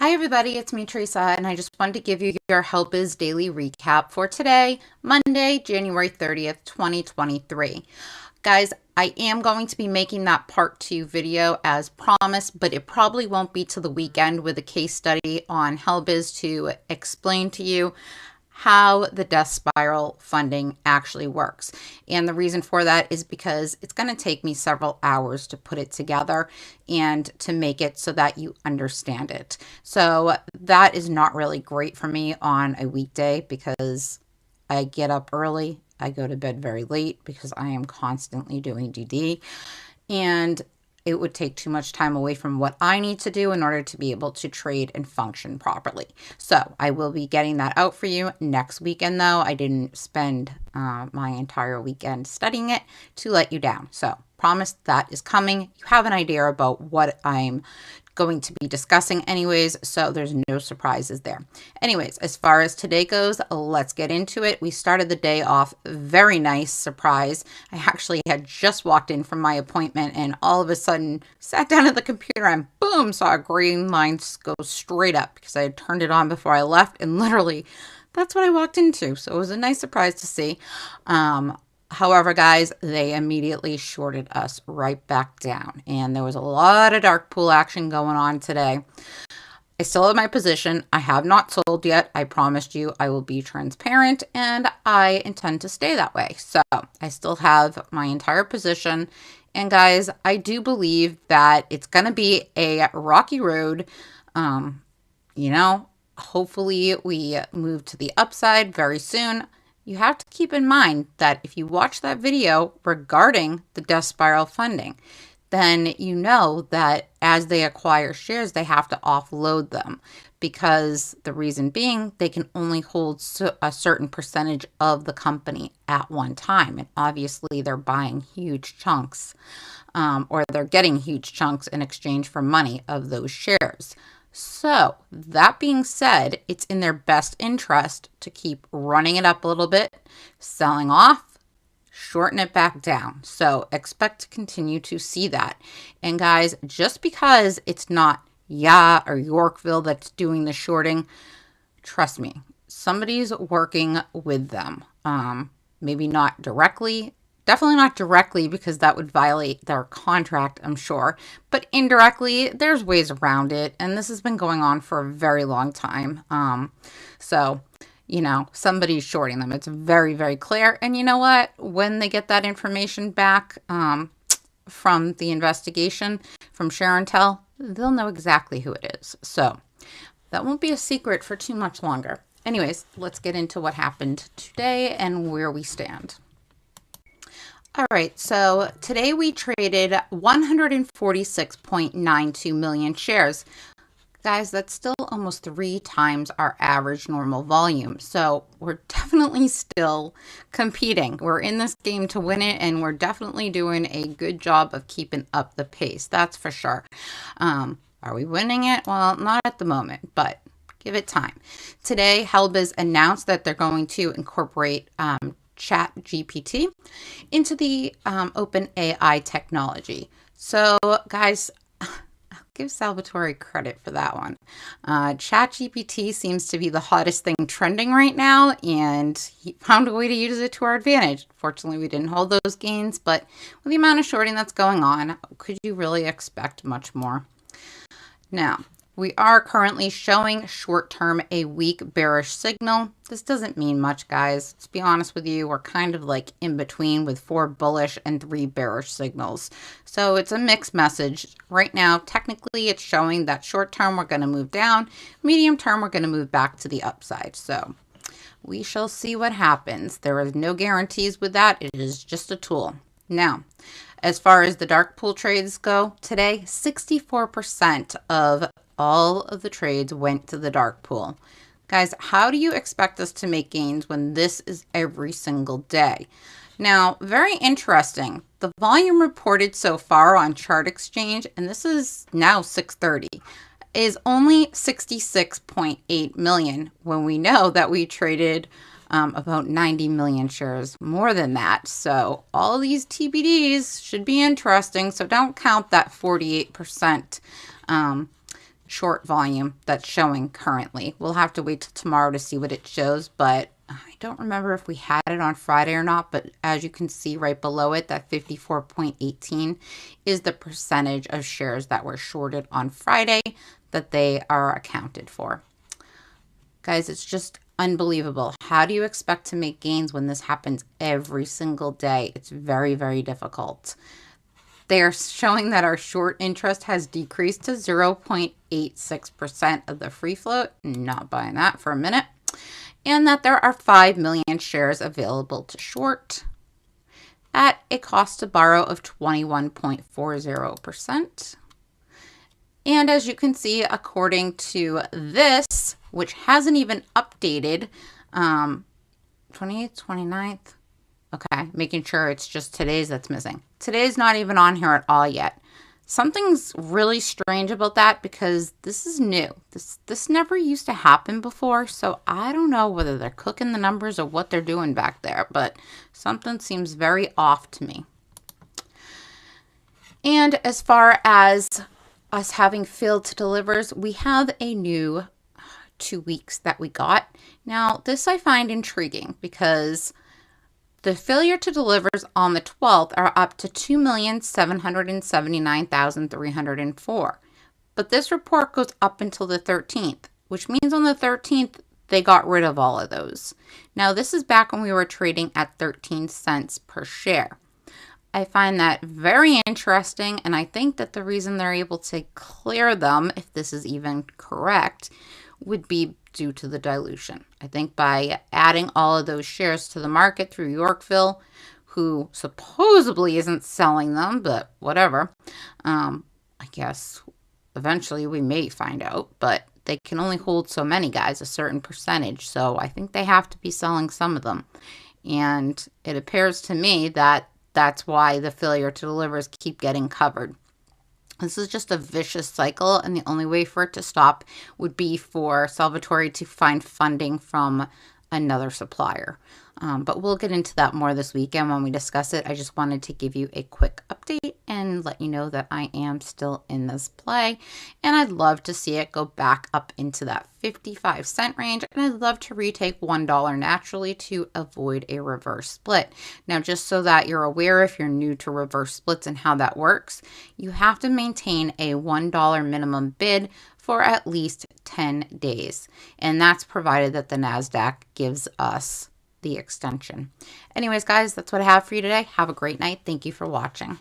Hi everybody, it's me Teresa, and I just wanted to give you your HLBZ daily recap for today, Monday, January 30th, 2023. Guys, I am going to be making that part 2 video as promised, but it probably won't be till the weekend with a case study on HLBZ to explain to you how the death spiral funding actually works. And the reason for that is because it's going to take me several hours to put it together and to make it so that you understand it. So that is not really great for me on a weekday because I get up early. I go to bed very late because I am constantly doing DD, and it would take too much time away from what I need to do in order to be able to trade and function properly. So I will be getting that out for you next weekend, though. I didn't spend my entire weekend studying it to let you down. So promise that is coming. You have an idea about what I'm going to be discussing anyways, so there's no surprises there. Anyways, as far as today goes, let's get into it. We started the day off very nice, surprise. I actually had just walked in from my appointment and all of a sudden sat down at the computer and boom, saw a green line go straight up because I had turned it on before I left, and literally that's what I walked into. So it was a nice surprise to see. However, guys, they immediately shorted us right back down, and there was a lot of dark pool action going on today. I still have my position. I have not sold yet. I promised you I will be transparent, and I intend to stay that way. So I still have my entire position. And guys, I do believe that it's going to be a rocky road. Hopefully we move to the upside very soon. You have to keep in mind that if you watch that video regarding the death spiral funding, then you know that as they acquire shares, they have to offload them, because the reason being they can only hold a certain percentage of the company at one time. And obviously they're buying huge chunks, or they're getting huge chunks in exchange for money of those shares. So that being said, it's in their best interest to keep running it up a little bit, selling off, shorten it back down. So expect to continue to see that. And guys, just because it's not or Yorkville that's doing the shorting, trust me, somebody's working with them. Maybe not directly. Definitely not directly, because that would violate their contract, I'm sure. But indirectly, there's ways around it. And this has been going on for a very long time. Somebody's shorting them. It's very, very clear. And you know what? When they get that information back from the investigation from Sharon Tell, they'll know exactly who it is. So that won't be a secret for too much longer. Anyways, let's get into what happened today and where we stand. All right, so today we traded 146.92 million shares. Guys, that's still almost 3 times our average normal volume. So we're definitely still competing. We're in this game to win it, and we're definitely doing a good job of keeping up the pace. That's for sure. Are we winning it? Well, not at the moment, but give it time. Today, HLBZ announced that they're going to incorporate ChatGPT into the OpenAI technology. So guys, I'll give Salvatore credit for that one. ChatGPT seems to be the hottest thing trending right now, and he found a way to use it to our advantage. Fortunately, we didn't hold those gains, but with the amount of shorting that's going on, could you really expect much more? Now, we are currently showing short-term a weak bearish signal. This doesn't mean much, guys. To be honest with you, we're kind of like in between with 4 bullish and 3 bearish signals. So it's a mixed message. Right now, technically, it's showing that short-term we're going to move down. Medium-term, we're going to move back to the upside. So we shall see what happens. There is no guarantees with that. It is just a tool. Now, as far as the dark pool trades go, today, 64% of all of the trades went to the dark pool. Guys, how do you expect us to make gains when this is every single day? Now, very interesting. The volume reported so far on Chart Exchange, and this is now 6:30, is only 66.8 million, when we know that we traded about 90 million shares more than that. So all these TBDs should be interesting. So don't count that 48% short volume that's showing currently. We'll have to wait till tomorrow to see what it shows, but I don't remember if we had it on Friday or not, but as you can see right below it, that 54.18 is the percentage of shares that were shorted on Friday that they are accounted for. Guys, it's just unbelievable. How do you expect to make gains when this happens every single day? It's very, very difficult. They are showing that our short interest has decreased to 0.86% of the free float. Not buying that for a minute. And that there are 5 million shares available to short at a cost to borrow of 21.40%. And as you can see, according to this, which hasn't even updated, 28th, 29th. Okay, making sure it's just today's that's missing. Today's not even on here at all yet. Something's really strange about that because this is new. This never used to happen before, so I don't know whether they're cooking the numbers or what they're doing back there, but something seems very off to me. And as far as us having failed to delivers, we have a new 2 weeks that we got. Now, this I find intriguing because the failure to delivers on the 12th are up to 2,779,304. But this report goes up until the 13th, which means on the 13th, they got rid of all of those. Now, this is back when we were trading at 13 cents per share. I find that very interesting, and I think that the reason they're able to clear them, if this is even correct, would be due to the dilution. I think by adding all of those shares to the market through Yorkville, who supposedly isn't selling them, but whatever, I guess eventually we may find out, but they can only hold so many, guys, a certain percentage, so I think they have to be selling some of them. And it appears to me that that's why the failure to delivers keep getting covered. This is just a vicious cycle, and the only way for it to stop would be for Salvatore to find funding from another supplier. But we'll get into that more this weekend when we discuss it. I just wanted to give you a quick update and let you know that I am still in this play, and I'd love to see it go back up into that 55-cent range, and I'd love to retake $1 naturally to avoid a reverse split. Now, just so that you're aware, if you're new to reverse splits and how that works, you have to maintain a $1 minimum bid for at least 10 days, and that's provided that the NASDAQ gives us the extension. Anyways, guys, that's what I have for you today. Have a great night. Thank you for watching.